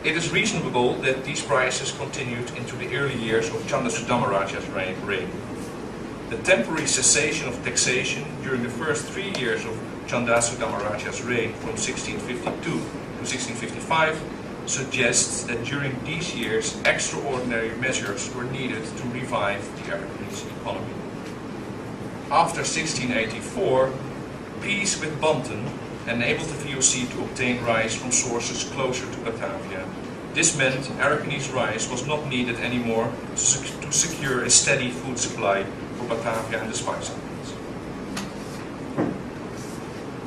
It is reasonable that these prices continued into the early years of Chanda Sudamaraja's reign. The temporary cessation of taxation during the first 3 years of Chanda Sudamaraja's reign from 1652 to 1655 suggests that during these years extraordinary measures were needed to revive the Arakanese economy. After 1684, peace with Banten enabled the VOC to obtain rice from sources closer to Batavia. This meant Arakanese rice was not needed anymore to secure a steady food supply for Batavia and the Spice Islands.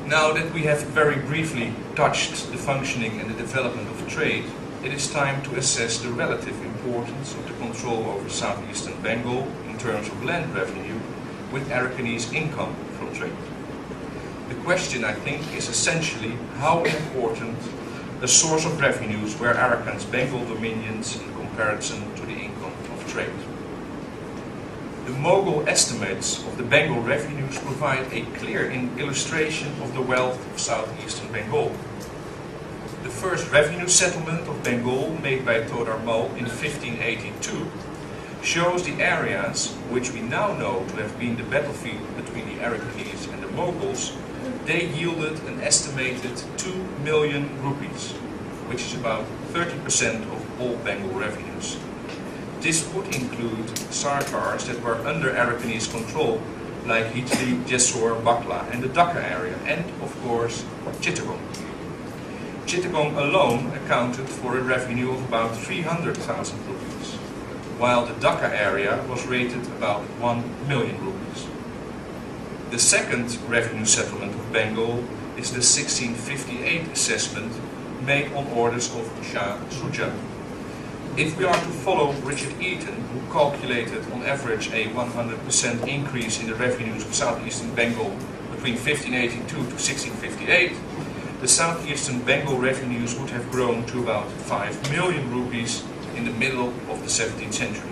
Now that we have very briefly touched the functioning and the development of trade, it is time to assess the relative importance of the control over southeastern Bengal in terms of land revenue with Arakanese income from trade. The question, I think, is essentially how important a source of revenues were Arakan's Bengal dominions in comparison to the income of trade. The Mughal estimates of the Bengal revenues provide a clear illustration of the wealth of southeastern Bengal. The first revenue settlement of Bengal made by Todar Mal in 1582 shows the areas which we now know to have been the battlefield between the Arakanese and the Mughals. They yielded an estimated 2 million rupees, which is about 30% of all Bengal revenues. This would include sarkars that were under Arakanese control, like Hitli, Jessore, Bakla and the Dhaka area, and of course Chittagong. Chittagong alone accounted for a revenue of about 300,000 rupees, while the Dhaka area was rated about 1 million rupees. The second revenue settlement of Bengal is the 1658 assessment made on orders of Shah Shuja. If we are to follow Richard Eaton, who calculated on average a 100% increase in the revenues of southeastern Bengal between 1582 to 1658, the southeastern Bengal revenues would have grown to about 5 million rupees in the middle of the 17th century.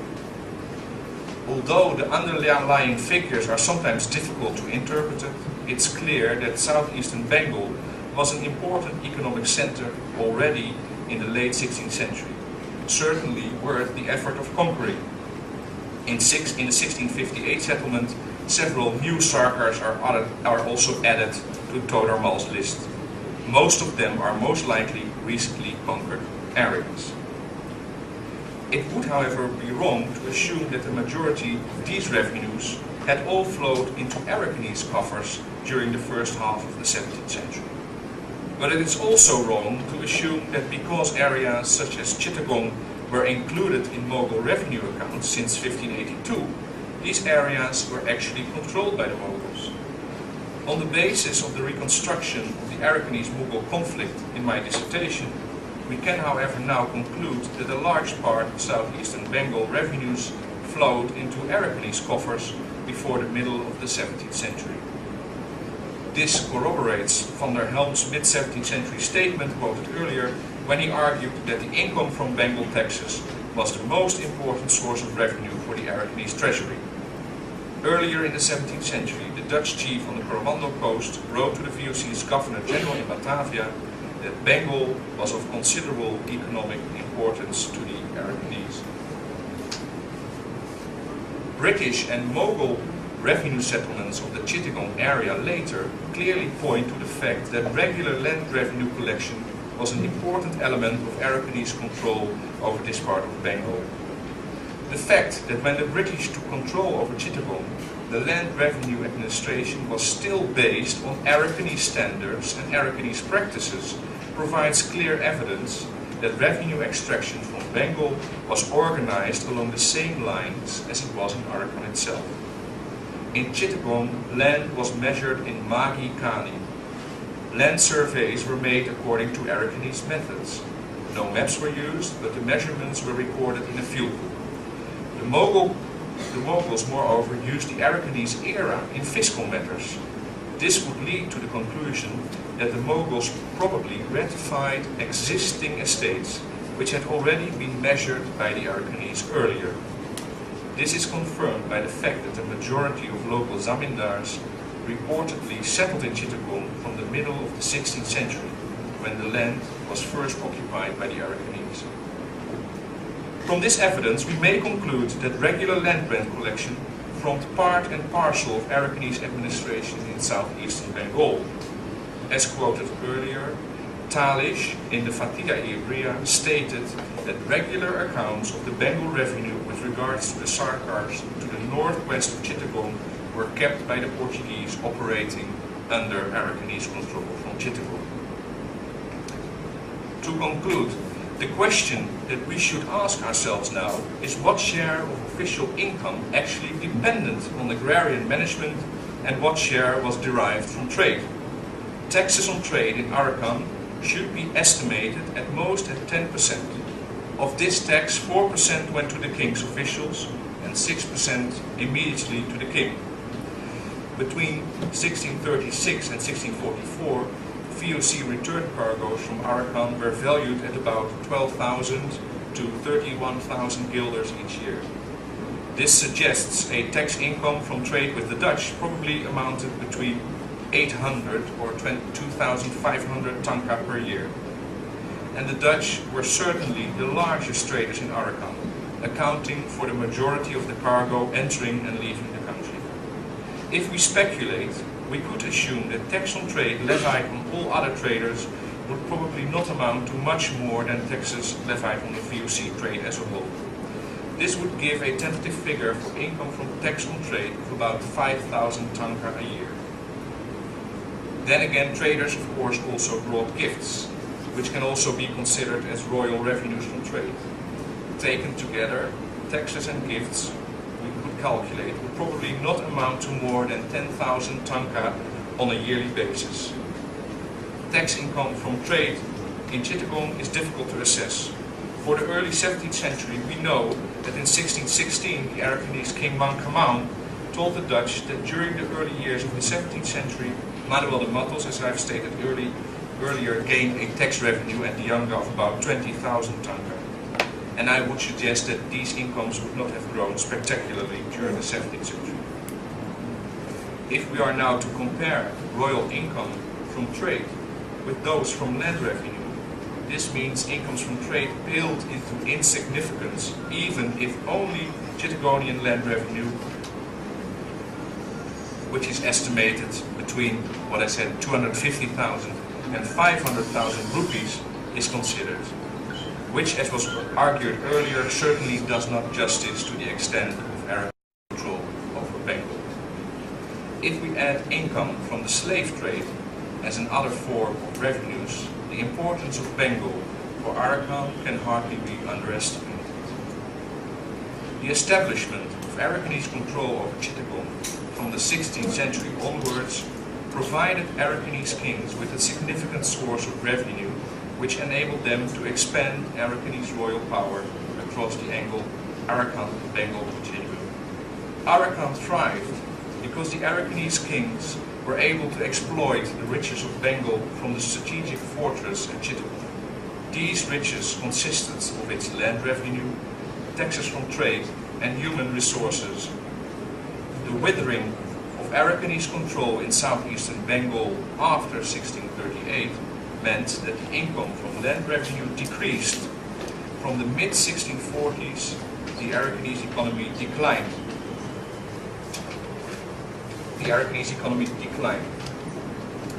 Although the underlying figures are sometimes difficult to interpret, it's clear that southeastern Bengal was an important economic center already in the late 16th century, certainly worth the effort of conquering. In the 1658 settlement, several new sarkars are also added to Todar Mal's list. Most of them are most likely recently conquered areas. It would, however, be wrong to assume that the majority of these revenues had all flowed into Arakanese coffers during the first half of the 17th century. But it is also wrong to assume that because areas such as Chittagong were included in Mughal revenue accounts since 1582, these areas were actually controlled by the Mughals. On the basis of the reconstruction of the Arakanese-Mughal conflict in my dissertation, we can, however, now conclude that a large part of southeastern Bengal revenues flowed into Arakanese coffers before the middle of the 17th century. This corroborates van der Helm's mid-17th century statement quoted earlier, when he argued that the income from Bengal taxes was the most important source of revenue for the Arakanese treasury. Earlier in the 17th century, the Dutch chief on the Coromandel coast wrote to the VOC's Governor-General in Batavia that Bengal was of considerable economic importance to the Arakanese. British and Mughal revenue settlements of the Chittagong area later clearly point to the fact that regular land revenue collection was an important element of Arakanese control over this part of Bengal. The fact that when the British took control over Chittagong, the land revenue administration was still based on Arakanese standards and Arakanese practices provides clear evidence that revenue extraction from Bengal was organized along the same lines as it was in Arakan itself. In Chittagong, land was measured in Magi Kani. Land surveys were made according to Arakanese methods. No maps were used, but the measurements were recorded in a field book. The Mughals, moreover, used the Arakanese era in fiscal matters. This would lead to the conclusion that the Mughals probably ratified existing estates which had already been measured by the Arakanese earlier. This is confirmed by the fact that the majority of local zamindars reportedly settled in Chittagong from the middle of the 16th century. when the land was first occupied by the Arakanese. From this evidence, we may conclude that regular land grant collection formed part and parcel of Arakanese administration in southeastern Bengal. As quoted earlier, Talish in the Fatida Ibria stated that regular accounts of the Bengal revenue with regards to the Sarkars to the northwest of Chittagong were kept by the Portuguese operating under Arakanese control from Chittagong. To conclude, the question that we should ask ourselves now is what share of official income actually depended on agrarian management and what share was derived from trade. Taxes on trade in Arakan should be estimated at most at 10%. Of this tax, 4% went to the king's officials and 6% immediately to the king. Between 1636 and 1644, VOC return cargoes from Arakan were valued at about 12,000 to 31,000 guilders each year. This suggests a tax income from trade with the Dutch probably amounted between 800 or 2,500 tanka per year. And the Dutch were certainly the largest traders in Arakan, accounting for the majority of the cargo entering and leaving the country. If we speculate, we could assume that tax on trade levied on all other traders would probably not amount to much more than taxes levied on the VOC trade as a whole. This would give a tentative figure for income from tax on trade of about 5,000 tanka a year. Then again, traders of course also brought gifts, which can also be considered as royal revenues from trade. Taken together, taxes and gifts, we could calculate, would probably not amount to more than 10,000 tanka on a yearly basis. Tax income from trade in Chittagong is difficult to assess. For the early 17th century, we know that in 1616 the Arakanese king Mankamau told the Dutch that during the early years of the 17th century, Manuel de Matos, as I've stated earlier, gained a tax revenue at the Yanga of about 20,000 tanka. And I would suggest that these incomes would not have grown spectacularly during the 17th century. If we are now to compare royal income from trade with those from land revenue, this means incomes from trade paled into insignificance, even if only Chittagonian land revenue, which is estimated between what I said 250,000 and 500,000 rupees, is considered, which, as was argued earlier, certainly does not justice to the extent of Arakan control over Bengal. If we add income from the slave trade as another form of revenues, the importance of Bengal for Arakan can hardly be underestimated. The establishment of Arakanese control over Chittagong from the 16th century onwards provided Arakanese kings with a significant source of revenue which enabled them to expand Arakanese royal power across the Arakan-Bengal continuum. Arakan thrived because the Arakanese kings were able to exploit the riches of Bengal from the strategic fortress at Chittagong. These riches consisted of its land revenue, taxes from trade, and human resources. The withering of Arakanese control in southeastern Bengal after 1638 meant that the income from land revenue decreased. From the mid-1640s, the Arakanese economy declined.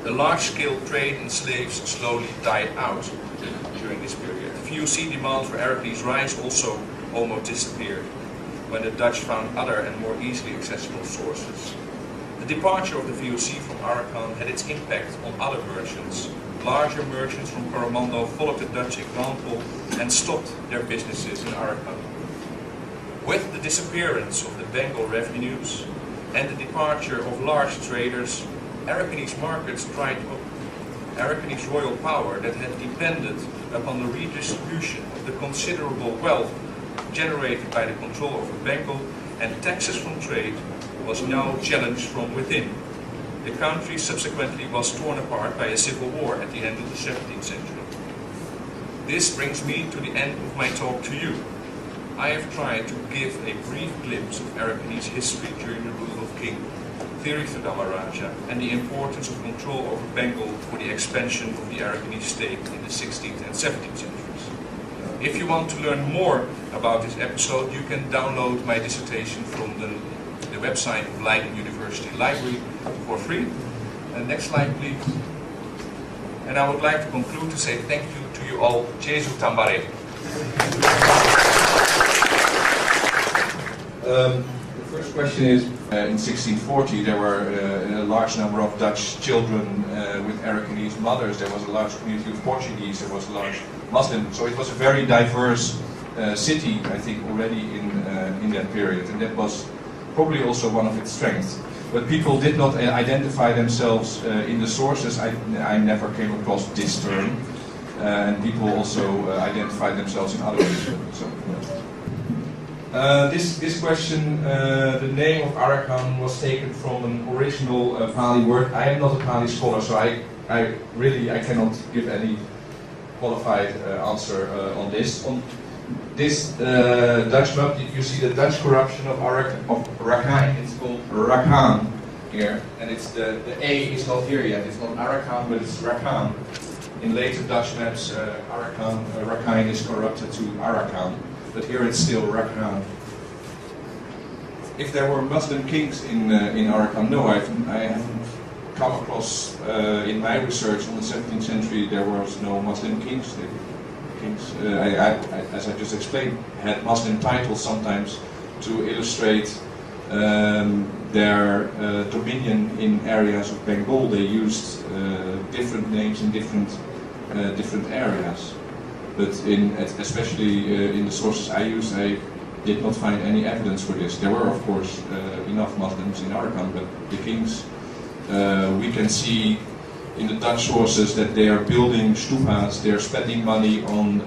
The large-scale trade in slaves slowly died out during this period. VOC demand for Arakanese rice also almost disappeared when the Dutch found other and more easily accessible sources. The departure of the VOC from Arakan had its impact on other merchants. Larger merchants from Coromandel followed the Dutch example and stopped their businesses in Arakan. With the disappearance of the Bengal revenues and the departure of large traders, Arakanese markets dried up. Arakanese royal power that had depended upon the redistribution of the considerable wealth generated by the control over Bengal and taxes from trade was now challenged from within. The country subsequently was torn apart by a civil war at the end of the 17th century. This brings me to the end of my talk to you. I have tried to give a brief glimpse of Arakanese history during the rule of King theory of the Dhamma-Raja, and the importance of control over Bengal for the expansion of the Arakan state in the 16th and 17th centuries. If you want to learn more about this episode, you can download my dissertation from the website of Leiden University Library for free. Next slide, please. And I would like to conclude to say thank you to you all. Jesu Tambare. The first question is, in 1640 there were a large number of Dutch children with Arakanese mothers. There was a large community of Portuguese, there was a large Muslim. So it was a very diverse city, I think, already in that period. And that was probably also one of its strengths. But people did not identify themselves in the sources. I never came across this term. And people also identified themselves in other ways. So, this question, the name of Arakan was taken from an original Pali word. I am not a Pali scholar, so I cannot give any qualified answer on this. On this Dutch map, you see the Dutch corruption of Rakhine. It's called Rakan here, and it's the A is not here yet. It's not Arakan, but it's Rakan. In later Dutch maps, Rakhine is corrupted to Arakan, but here it's still Rakhine. If there were Muslim kings in Arakan, no, I haven't come across. In my research on the 17th century, there was no Muslim kings. The kings, as I just explained, had Muslim titles sometimes to illustrate their dominion in areas of Bengal. They used different names in different areas, but especially in the sources I used, I did not find any evidence for this. There were, of course, enough Muslims in Arakan, but the kings, we can see in the Dutch sources that they are building stupas, they are spending money on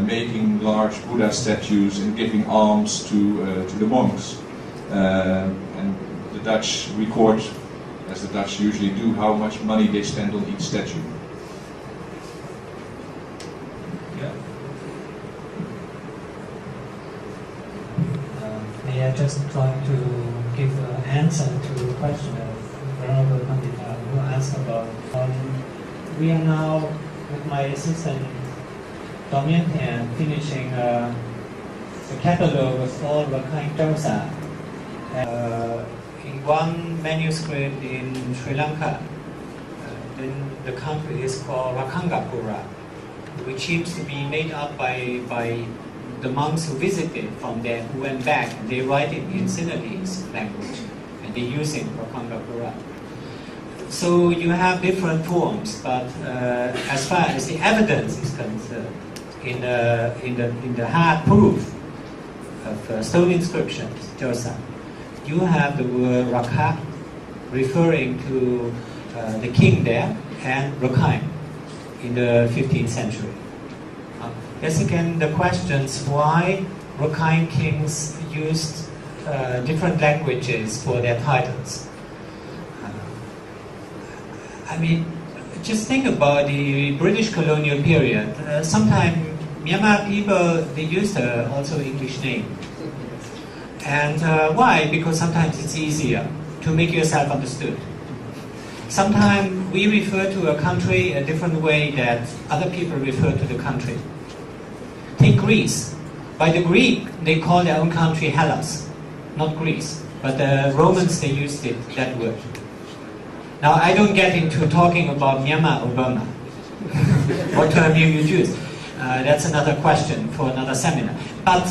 making large Buddha statues and giving alms to the monks. And the Dutch record, as the Dutch usually do, how much money they spend on each statue. May I just try to give an answer to the question of Venerable Pandita who asked about, we are now, with my assistant Dominion, finishing a catalogue of all Rakhine Dosa. In one manuscript in Sri Lanka, then the country is called Rakangapura, which seems to be made up by the monks who visited from there, who went back, and they write it in Sinhalese language, and they use it Rakangapura. So you have different forms, but as far as the evidence is concerned, in the hard proof of stone inscriptions, Josa, you have the word Rakha referring to the king there, and Rakhine in the 15th century. Yes, again, the questions why Rakhine kings used different languages for their titles. I mean, just think about the British colonial period. Sometimes Myanmar people, they used also English name. And why? Because sometimes it's easier to make yourself understood. Sometimes we refer to a country a different way that other people refer to the country. Take Greece. By the Greek, they call their own country Hellas, not Greece. But the Romans, they used that word. Now, I don't get into talking about Myanmar or Burma. What term you use? That's another question for another seminar. But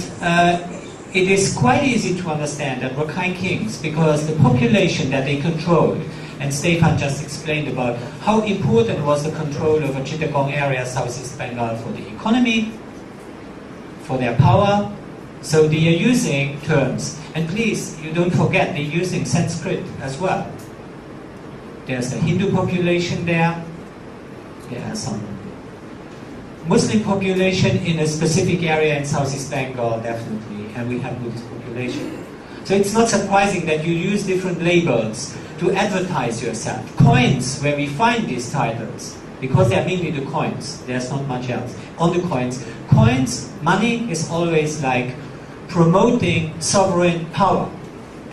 it is quite easy to understand that Rakhine kings, because the population that they controlled, and Stephan just explained about how important was the control over Chittagong area, Southeast Bengal, for the economy, for their power. So they are using terms. And please, you don't forget, they're using Sanskrit as well. There's a Hindu population there. There are some Muslim population in a specific area in Southeast Bengal, definitely. And we have Buddhist population. So it's not surprising that you use different labels to advertise yourself. Coins, where we find these titles, because they are mainly the coins, there's not much else. On the coins, money is always like promoting sovereign power.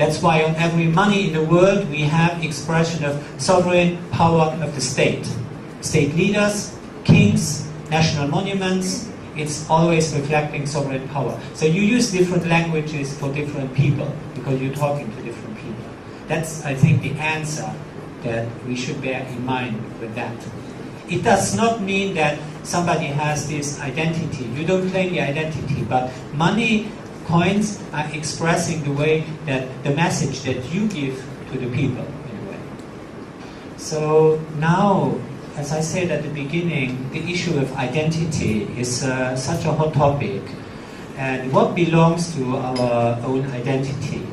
That's why on every money in the world we have expression of sovereign power of the state. State leaders, kings, national monuments, it's always reflecting sovereign power. So you use different languages for different people because you're talking to different people. That's, I think, the answer that we should bear in mind with that. It does not mean that somebody has this identity. You don't claim the identity, but money, coins are expressing the way that the message that you give to the people, in a way. So now, as I said at the beginning, the issue of identity is such a hot topic. And what belongs to our own identity?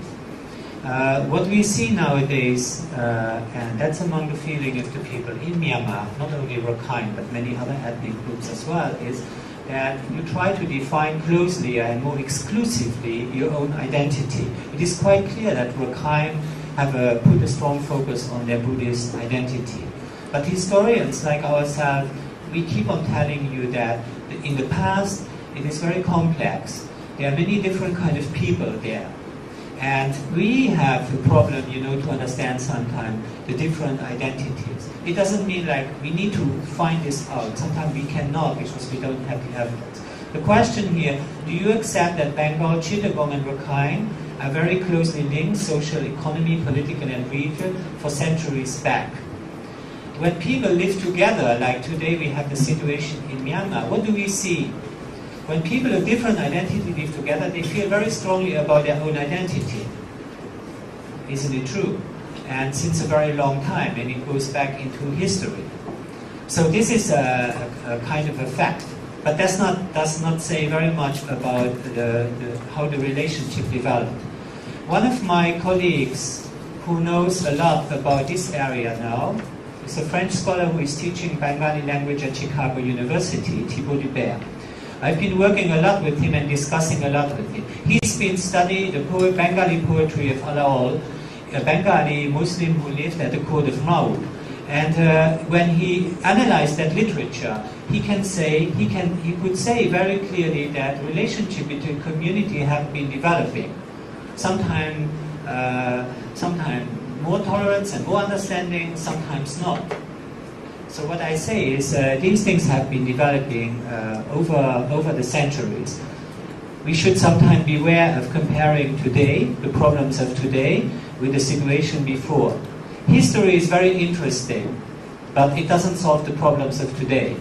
What we see nowadays, and that's among the feeling of the people in Myanmar, not only Rakhine, but many other ethnic groups as well, is that you try to define closely and more exclusively your own identity. It is quite clear that Rakhine have put a strong focus on their Buddhist identity. But historians like ourselves, we keep on telling you that in the past it is very complex. There are many different kinds of people there. And we have a problem, to understand sometimes the different identities. It doesn't mean like we need to find this out. Sometimes we cannot because we don't have the evidence. The question here, do you accept that Bengal, Chittagong and Rakhine are very closely linked, social, economy, political and regional, for centuries back? When people live together, like today we have the situation in Myanmar, what do we see? When people of different identity live together, they feel very strongly about their own identity. Isn't it true? And since a very long time, and it goes back into history. So this is a kind of a fact. But does not say very much about how the relationship developed. One of my colleagues who knows a lot about this area now is a French scholar who is teaching Bengali language at Chicago University, Thibaut Dubert. I've been working a lot with him and discussing a lot with him. He's been studying the Bengali poetry of Alaol, a Bengali Muslim who lived at the court of Mao. And when he analyzed that literature, he could say very clearly that relationship between community have been developing. Sometimes more tolerance and more understanding, sometimes not. So what I say is these things have been developing over the centuries. We should sometimes beware of comparing today, the problems of today, with the situation before. History is very interesting, but it doesn't solve the problems of today.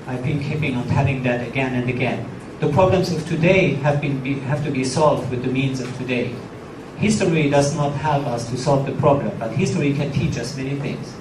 I've been keeping on telling that again and again. The problems of today have to be solved with the means of today. History does not help us to solve the problem, but history can teach us many things.